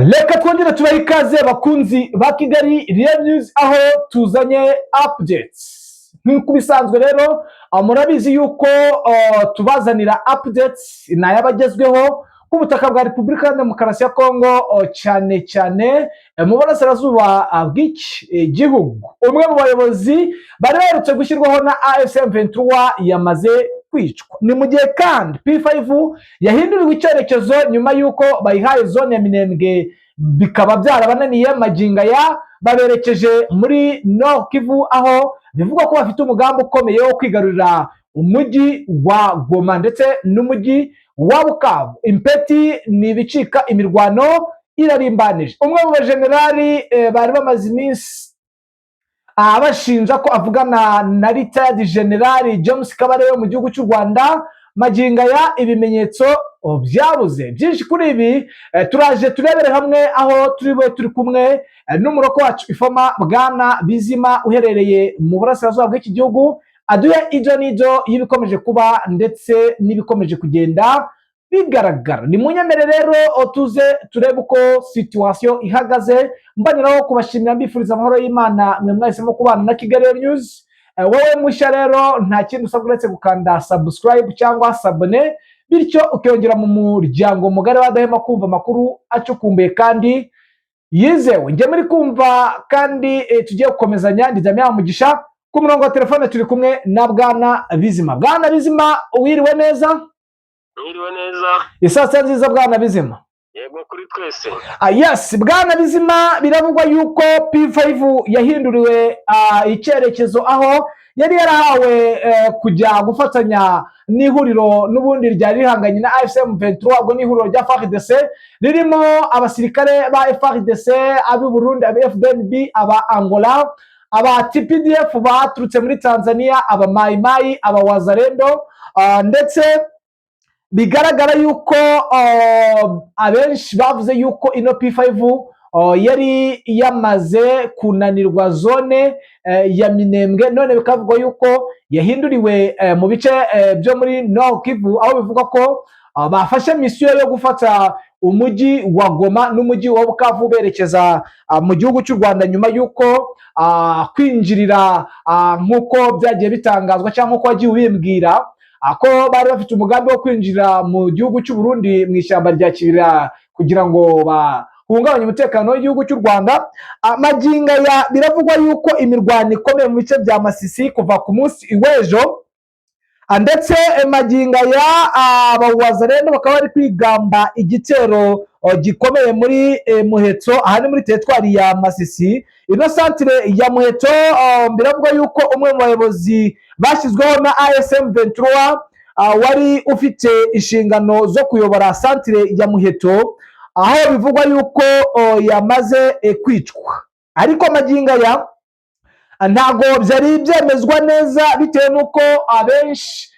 Reka twongere tubahe ikaze bakunzi ba Kigali Real News aho tuzanye updates. Nk'uko bisanzwe rero murabizi yuko tubazanira updates n'ayabagezweho ku butaka bwa Repubulika ya Demokarasi ya Kongo cyane cyane mu burasirazuba bw'iki gihugu. Umwe mu bayobozi bari baherutse gushyirwaho na AFC 23 yamaze kwicwa. Ni mu gihe kandi P5 yahinduriwe icyerekezo nyuma y'uko bayihaye zone ya Minembwe bikaba byarabananiye maginga ya baberekeje muri Nord Kivu aho bivugwa ko bafite umugambi ukomeye wo kwigarurira umujyi wa Goma ndetse n'umujyi wa Bukavu. Impeti ni ibicika imirwano irarimbanije. Umwe mu bajenerali bari bamaze iminsi abashinja ko avugana na retired general James Kabarebe mu gihugu cy'u Rwanda maginga ya ibimenyetso byabuze. Byinshi kuri ibi turaje turebere hamwe aho turi kumwe n'umuroko wacu Ifoma Bwana Bizima uherereye mu burasirazuba bw'iki gihugu aduye ijo nijo y'ibikomeje kuba ndetse n'ibikomeje kugenda bigaragara. Ni munyemere rero tuze turebe uko situation ihagaze, mbaniraho kubashimira mbifuriza amahoro y'Imana mwe mwahisemo kubana na Kigali News. Wowe mushya rero nta kindi usabwa uretse gukanda subscribe cyangwa sabone bityo ukiyongera mu muryango mugari wadahema kumva amakuru acukumbuye kandi yizewe. Njye muri kumva kandi tugiye gukomezanya ndijamya mugisha ku murongo wa telefone turi kumwe na Bwana Bizima. Bwana Bizima wiriwe neza? Wiriwe neza. Isasa nziza Bwana Bizima. Yego kuri twese. Yes, Bwana Bizima biravugwa yuko P5 yahinduriwe icyerekezo aho yari yarahawe kujya gufatanya n'ihuriro n'ubundi ryari rihanganye na AFC 23 ubwo n'ihuriro rya FARDC ririmo abasirikare ba FARDC abi Burundi abi FDNB aba Angola aba TPDF baturutse muri Tanzania aba Mai Mai aba Wazalendo ndetse bigaragara yuko abenshi bavuze yuko ino P5 yari yamaze kunanirwa zone ya Minembwe none bikavugwa yuko yahinduriwe mu bice byo muri Nord Kivu aho bivuga ko bafashe mission yo gufata umujyi wa Goma n'umujyi wa Bukavu berekeza mu gihugu cy'u Rwanda nyuma yuko kwinjirira nk'uko byagiye bitangazwa cyangwa ko wagiye ubimbwira ako bari bafite umugambi wo kwinjira mu gihugu cy'u Burundi mu ishyamba rya Kibira kugira ngo bahungabanye umutekano w'igihugu cy'u Rwanda. Maginga ya biravugwa yuko imirwano ikomeye mu bice bya Masisi kuva ku munsi iwejo ndetse maginga ya abawazarendo bakaba bari kwigamba igitero gikomeye muri Muheto ahari muri teritwari ya Masisi. Ino centre ya Muheto biravugwa yuko umwe mu bayobozi bashyizweho na ASM 23 wari ufite inshingano zo kuyobora centre ya Muheto aho bivugwa yuko yamaze kwicwa, ariko maginga ya ntago byari byemezwa neza bitewe nuko abenshi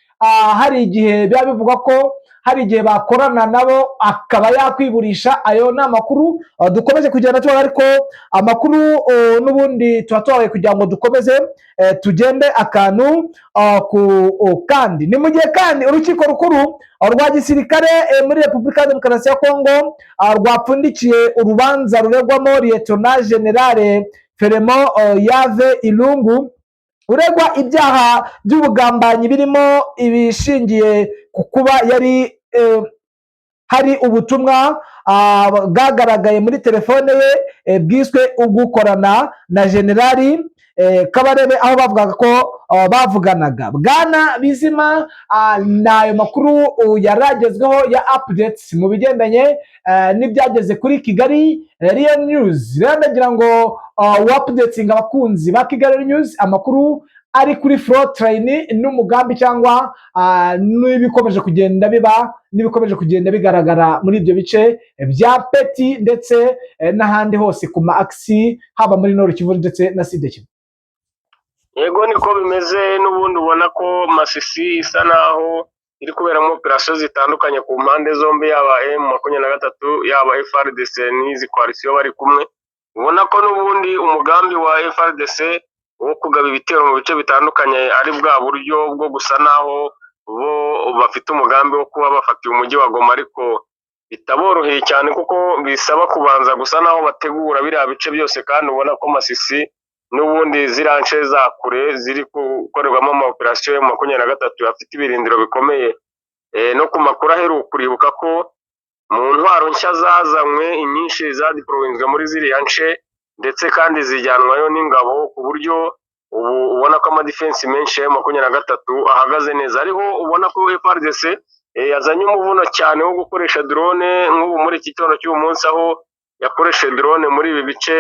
hari igihe biba bivuga ko hari igihe bakorana nabo akaba yakwiburisha. Ayo ni amakuru dukomeje kugenda tuba, ariko amakuru n'ubundi tuba kugira ngo dukomeze tugende akantu kandi. Ni mu gihe kandi urukiko rukuru rwa gisirikare muri Repubulika ya Demokarasi ya Kongo rwapfundikiye urubanza ruregwamo Lieutenant General Feremo Yave Ilungu uregwa ibyaha by'ubugambanyi birimo ibishingiye ku kuba yari hari ubutumwa bwagaragaye muri telefone ye bwiswe ugukorana na Generali Kabarebe aho bavugaga ko bavuganaga. Bwana Bizima nayo makuru yaragezweho ya updates mu bigendanye n'ibyageze kuri Kigali Real News. Rero ndagira ngo updating abakunzi ba Kigali News amakuru ari kuri flow train n'umugambi cyangwa n'ibikomeje kugenda biba n'ibikomeje kugenda bigaragara muri ibyo bice bya Peti ndetse n'ahandi hose ku maaxi haba muri Nord Kivu ndetse na Sud Kivu. Yego niko bimeze, n'ubundi ubona ko Masisi isa naho iri kuberamo operation zitandukanye ku mpande zombi, yaba M23 yaba FARDC n'izi coalition bari kumwe. Ubona ko n'ubundi umugambi wa FARDC wo kugaba ibitero mu bice bitandukanye ari bwa buryo bwo gusa naho bo bafite umugambi wo kuba bafatiye umujyi wa Goma, ariko bitaboroheye cyane kuko bisaba kubanza gusa naho bategura biriya bice byose, kandi ubona ko Masisi n'ubundi ziriya nce za kure ziri gukorerwamo ama operasiyo ya M23 afite ibirindiro bikomeye. No ku makuru aheruka uribuka ko mu ntwaro nshya zazanywe inyinshi zadipolowinzwe muri ziriya nce, ndetse kandi zijyanwayo n'ingabo, ku buryo ubu ubona ko amadefensi menshi ya M23 ahagaze neza. Ariho ubona ko FARDC yazanye umuvuno cyane wo gukoresha drone, nk'ubu muri iki gitondo cy'uyu munsi aho yakoresheje drone muri ibi bice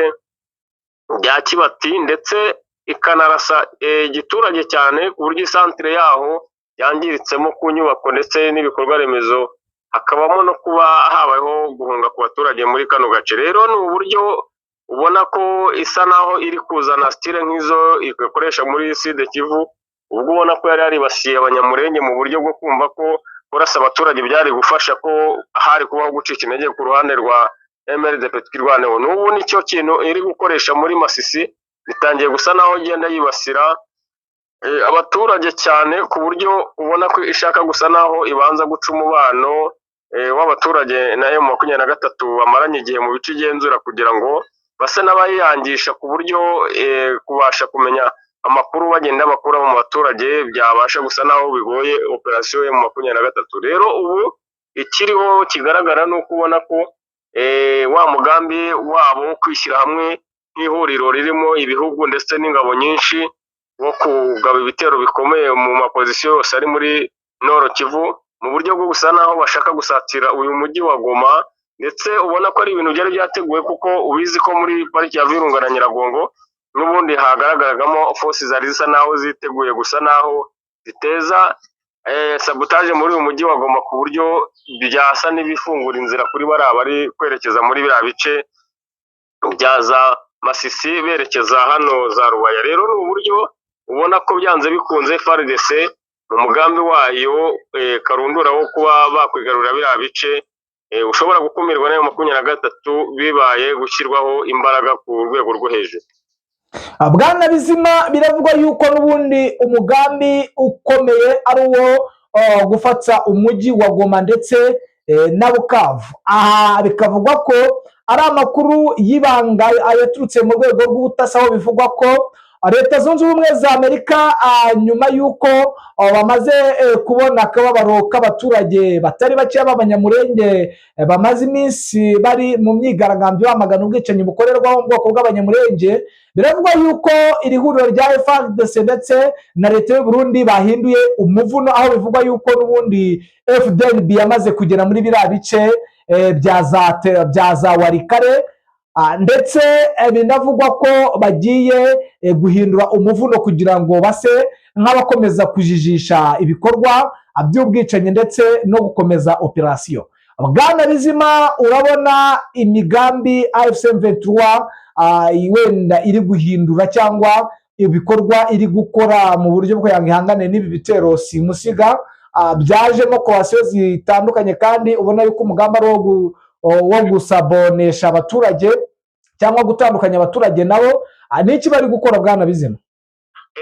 bya Kibati, ndetse ikanarasa igiturage cyane ku buryo isantere yaho yangiritsemo ku nyubako ndetse n'ibikorwa remezo, hakabamo no kuba habayeho guhunga ku baturage muri kano gace. Rero ni uburyo ubona ko isa naho iri kuzana style nk'izo ikoresha muri Sud Kivu, ubwo ubona ko yari yaribasiye abanyamurenge mu buryo bwo kumva ko kurasa abaturage byari gufasha ko hari kubaho gucika intege ku ruhande rwa MLDP twirwaneho. N'ubu nicyo kintu iri gukoresha muri Masisi, bitangiye gusa naho igenda yibasira abaturage cyane, ku buryo ubona ko ishaka gusa naho ibanza guca umubano w'abaturage na M23 bamaranye igihe mu bice igenzura, kugira ngo base n'abayiyangisha, ku buryo kubasha kumenya amakuru bagenda bakura mu baturage byabasha gusa naho bigoye operasiyo ya M23. Rero ubu ikiriho kigaragara ni uko ubona ko wa mugambi wabo wo kwishyira hamwe nk'ihuriro ririmo ibihugu ndetse n'ingabo nyinshi, wo kugaba ibitero bikomeye mu mapozisiyo yose ari muri Nord Kivu, mu buryo bwo gusa naho bashaka gusatira uyu mujyi wa Goma. Ndetse ubona ko ari ibintu byari byateguwe, kuko ubizi ko muri pariki ya Virunga na Nyiragongo n'ubundi hagaragaragamo force zari zisa naho ziteguye gusa naho ziteza sabotage muri uyu mujyi wa Goma, ku buryo byasa n'ibifungura inzira kuri bari kwerekeza muri biriya bice bya za Masisi berekeza hano za Rubaya. Rero ni uburyo ubona ko byanze bikunze FARDC mu mugambi wayo karundura wo kuba bakwigarurira biriya bice ushobora gukumirwa na M23 bibaye gushyirwaho imbaraga ku rwego rwo hejuru. Bwana Bizima, biravugwa yuko n'ubundi umugambi ukomeye ari uwo gufata umujyi wa Goma ndetse na Bukavu. Aha bikavugwa ko ari amakuru y'ibanga ayaturutse mu rwego rw'ubutasi, aho bivugwa ko Leta Zunze Ubumwe za Amerika nyuma y'uko bamaze kubona akababaro k'abaturage batari bake b'abanyamurenge bamaze iminsi bari mu myigaragambyo bamagana ubwicanyi bukorerwa mu bwoko bw'abanyamurenge, biravugwa yuko iri huriro rya FARDC ndetse na leta y'u Burundi bahinduye umuvuno, aho bivugwa yuko n'ubundi FDLB yamaze kugera muri biriya bice bya za Warikare, ndetse binavugwa ko bagiye guhindura umuvuno kugira ngo base nk'abakomeza kujijisha ibikorwa by'ubwicanyi ndetse no gukomeza operasiyo. Bwana Bizima, urabona imigambi AFC M23 wenda iri guhindura cyangwa ibikorwa iri gukora mu buryo bwo ihangane n'ibi bitero simusiga byajemo koalisiyo zitandukanye, kandi ubona yuko umugambi ari wo gusabonesha abaturage cyangwa gutandukanya abaturage nabo, n'iki bari gukora Bwana Bizima?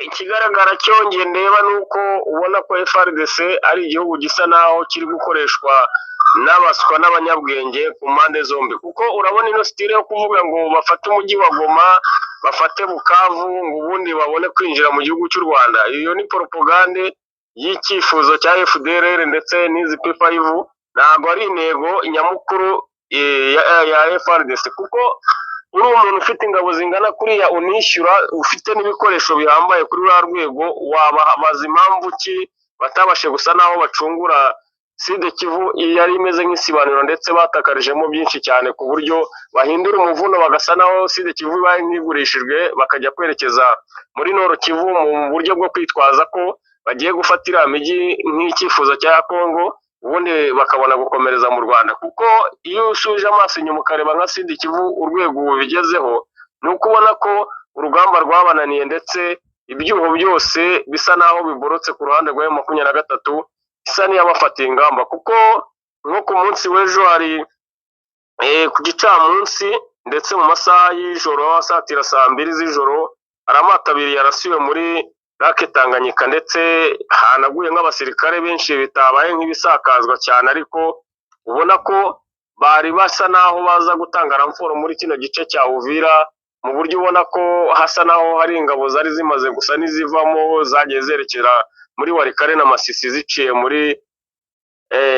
Ikigaragara cyongeye ndeba nuko ubona ko FARDC ari igihugu gisa naho kiri gukoreshwa n'abaswa n'abanyabwenge ku mpande zombi, kuko urabona ino style yo kuvuga ngo bafate umujyi wa Goma, bafate Bukavu, ngo ubundi babone kwinjira mu gihugu cy'u Rwanda. Iyo ni propagande y'icyifuzo cya FDLR ndetse n'izi P5, ntabwo ari intego nyamukuru ya FARDC, kuko uri umuntu ufite ingabo zingana kuriya unishyura, ufite n'ibikoresho bihambaye kuri rwa rwego, wababaza impamvu ki batabashe gusa naho bacungura Sud Kivu yari imeze nk'isibaniro, ndetse batakarijemo byinshi cyane ku buryo bahindura umuvuno bagasa naho Sud Kivu ibaye nk'igurishijwe, bakajya kwerekeza muri Nord Kivu mu buryo bwo kwitwaza ko bagiye gufatira imijyi nk'icyifuzo cya Kongo, ubundi bakabona gukomereza mu Rwanda. Kuko iyo usuje amaso inyuma ukareba nka Sud Kivu urwego ubu bigezeho, ni uko ubona ko urugamba rwabananiye, ndetse ibyuho byose bisa naho biborotse ku ruhande rwa M23 isa n'iyabafatiye ingamba. Kuko nko ku munsi w'ejo hari ku gicamunsi ndetse mu masaha y'ijoro asatira saa 2 z'ijoro, hari amato abiri yarasiwe muri Lake Tanganyika, ndetse hanaguye nk'abasirikare benshi, bitabaye nk'ibisakazwa cyane, ariko ubona ko bari basa naho baza gutanga ramforo muri kino gice cya Uvira, mu buryo ubona ko hasa naho hari ingabo zari zimaze gusa n'izivamo zagiye zerekera muri Walikale na Masisi ziciye muri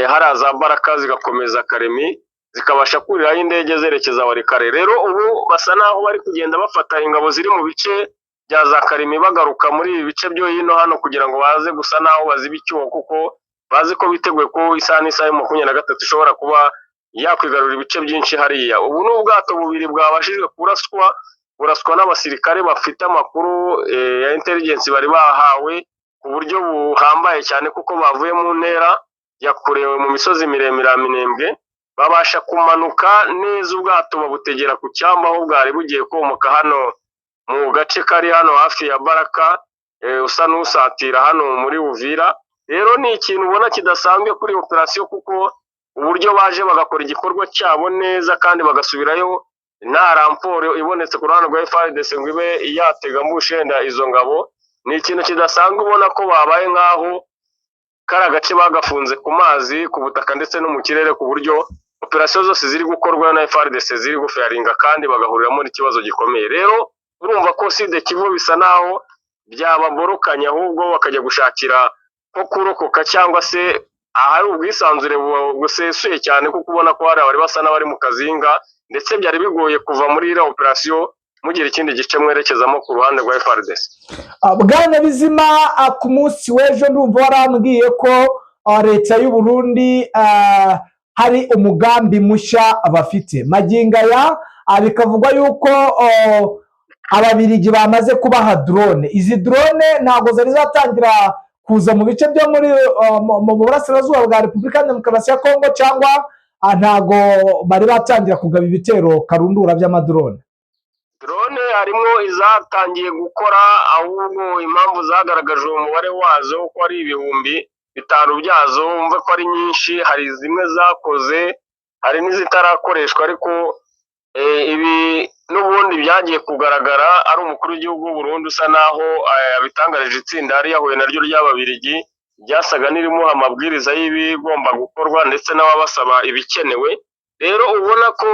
hariya za Baraka zigakomeza Karemi zikabasha kuriraho indege zerekeza Walikale. Rero ubu basa naho bari kugenda bafata ingabo ziri mu bice bya za Karemi bagaruka muri ibi bice byo hino hano kugira ngo baze gusa naho baziba icyuho, kuko bazi ko biteguye ko isaha n'isaha 23 ishobora kuba yakwigarura ibice byinshi hariya. Ubu ni ubwato bubiri bwabashijwe buraswa n'abasirikare bafite amakuru ya intelligence bari bahawe ku buryo buhambaye cyane, kuko bavuye mu ntera yakurewe mu misozi miremire ya Minembwe, babasha kumanuka neza ubwato babutegera ku cyamba aho bwari bugiye komoka hano mu gace kari hano hafi ya Baraka, usa n'usatira hano muri Uvira. Rero ni ikintu ubona kidasanzwe kuri operasiyo, kuko uburyo baje bagakora igikorwa cyabo neza kandi bagasubirayo nta ramporo ibonetse ku ruhande rwa FARDC ngo ibe yatega mbushenda izo ngabo, ni ikintu kidasanzwe ubona ko babaye nk'aho kari agace bagafunze ku mazi, ku butaka ndetse no mu kirere, ku buryo operasiyo zose ziri gukorwa na FARDC ziri gufaringa kandi bagahuriramo n'ikibazo gikomeye. Rero urumva ko Sud Kivu bisa naho byababorokanye, ahubwo bakajya gushakira ko kurokoka cyangwa se ahari ubwisanzure busesuye cyane, kuko ubona ko hari abari basa n'abari mu kazinga, ndetse byari bigoye kuva muri iriya operasiyo mugira ikindi gice mwerekezamo ku ruhande rwa FARDC. Bwana Bizima, ku munsi w'ejo ndumva warambwiye ko leta y'u Burundi hari umugambi mushya bafite maginga ya bikavugwa yuko ababiligi bamaze kubaha drone. Izi drone ntabwo zari zatangira kuza mu bice byo muri mu burasirazuba bwa Repubulika Demokarasi ya Kongo, cyangwa ntago bari batangira kugaba ibitero karundura by'amadrone? Drone harimo izatangiye gukora, ahubwo impamvu zagaragaje umubare wazo ko ari 5,000 byazo, umve ko ari nyinshi. Hari zimwe zakoze, hari n'izitarakoreshwa, ariko ibi n'ubundi byagiye kugaragara ari umukuru w'igihugu w'u Burundi usa naho abitangarije itsinda yari yahuye naryo ry'ababiligi, ryasaga n'irimuha amabwiriza y'ibigomba gukorwa ndetse n'ababasaba ibikenewe. Rero ubona ko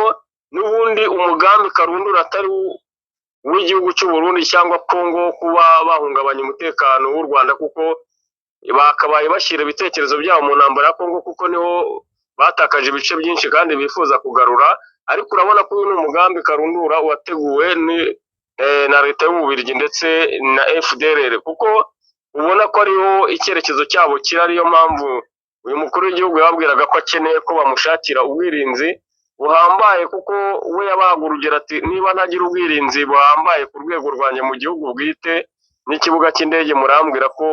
n'ubundi umugambi karundura atari w'igihugu cy'u Burundi cyangwa Kongo kuba bahungabanya umutekano w'u Rwanda, kuko bakabaye bashyira ibitekerezo byabo mu ntambara ya Kongo, kuko niho batakaje ibice byinshi kandi bifuza kugarura. Ariko urabona ko uyu ni umugambi karundura wateguwe na leta y'Ububiligi ndetse na FDLR, kuko ubona ko ariho icyerekezo cyabo kiri. Ariyo mpamvu uyu mukuru w'igihugu yababwiraga ko akeneye ko bamushakira ubwirinzi buhambaye, kuko we yabahaga urugero ati niba ntagira ubwirinzi buhambaye ku rwego rwanjye mu gihugu bwite n'ikibuga cy'indege, murambwira ko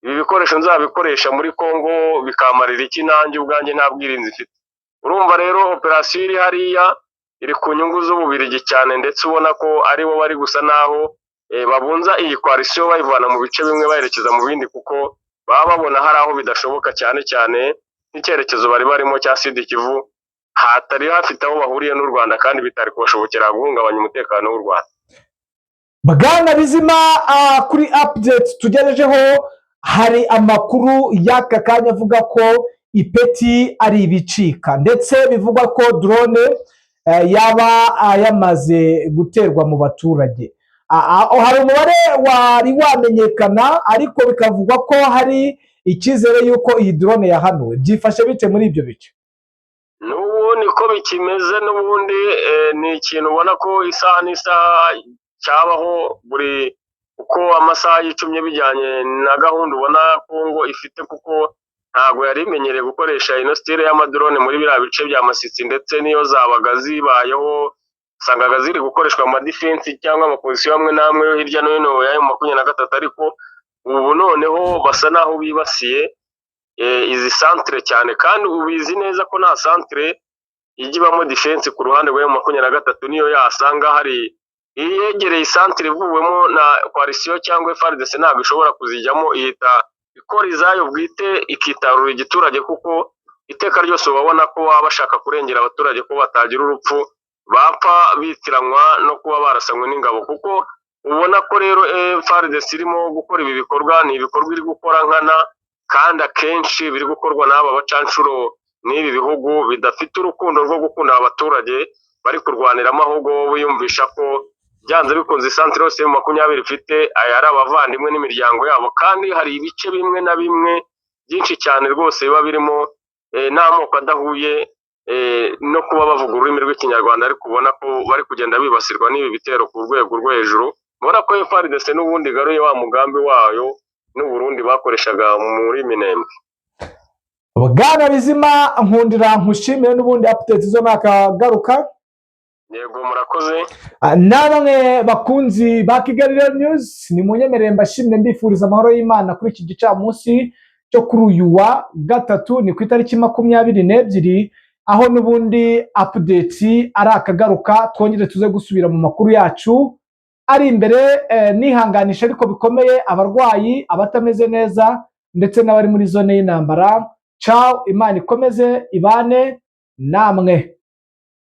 ibi bikoresho nzabikoresha muri Kongo bikamarira iki nanjye ubwanjye nta bwirinzi mfite? Urumva rero operasiyo iri hariya iri ku nyungu z'Ububiligi cyane, ndetse ubona ko ari bo bari gusa naho babunza iyi koalisiyo bayivana mu bice bimwe bayerekeza mu bindi, kuko baba babona hari aho bidashoboka, cyane cyane n'icyerekezo bari barimo cya Sud Kivu hatari hafite aho bahuriye n'u Rwanda, kandi bitari kubashobokera guhungabanya umutekano w'u Rwanda. Bwana Bizima, kuri update tugejejeho hari amakuru y'aka kanya avuga ko ipeti ari ibicika, ndetse bivugwa ko drone yaba yamaze guterwa mu baturage. Hari umubare wari wamenyekana, ariko bikavugwa ko hari icyizere yuko iyi drone yahanuwe. Byifashe bite muri ibyo bice? N'ubu niko bikimeze, n'ubundi ni ikintu ubona ko isaha n'isaha cyabaho buri uko amasaha y'icumye bijyanye na gahunda ubona Kongo ifite, kuko ntabwo yari imenyereye gukoresha ino style y'amadrone muri biriya bice bya Masisi, ndetse niyo zabaga zibayeho usangaga ziri gukoreshwa mu defense cyangwa amapozisiyo amwe n'amwe yo hirya no hino ya M23, ariko ubu noneho basa naho bibasiye izi centre cyane, kandi ubizi neza ko nta centre ijya ibamo defense ku ruhande rwa M23, niyo yasanga hari iyegereye centre ivuwemo na coalition cyangwa FARDC ntabwo ishobora kuzijyamo, ihita ikora izayo bwite ikitarura igiturage, kuko iteka ryose babona ko baba bashaka kurengera abaturage ko batagira urupfu bapfa bitiranwa no kuba barasanywe n'ingabo. Kuko ubona ko rero FARDC irimo gukora ibi bikorwa, ni ibikorwa iri gukora nkana, kandi akenshi biri gukorwa n'aba bacanshuro n'ibi bihugu bidafite urukundo rwo gukunda abaturage bari kurwaniramo, ahubwo biyumvisha ko byanze bikunze santire yose makumyabiri ifite aya ari abavandimwe n'imiryango yabo, kandi hari ibice bimwe na bimwe byinshi cyane rwose biba birimo n'amoko adahuye no kuba bavuga ururimi rw'ikinyarwanda, ariko ubona ko bari kugenda bibasirwa n'ibi bitero ku rwego rwo hejuru. ubona ko FARDC n'ubundi garuye wa mugambi wayo n'Uburundi bakoreshaga muri Minembwe. Bwana Bizima nkundira nkushimire n'ubundi update zo nakagaruka. Yego murakoze. Namwe bakunzi ba Kigali News ni munyemerere mbashimire mbifuriza amahoro y'Imana kuri iki gicamunsi cyo kuri uyu wa gatatu, ni ku itariki 22 aho n'ubundi update ari akagaruka. Twongere tuze gusubira mu makuru yacu ari imbere, nihanganisha ariko bikomeye abarwayi, abatameze neza ndetse n'abari muri zone y'intambara. Ciao, Imana ikomeze ibane namwe.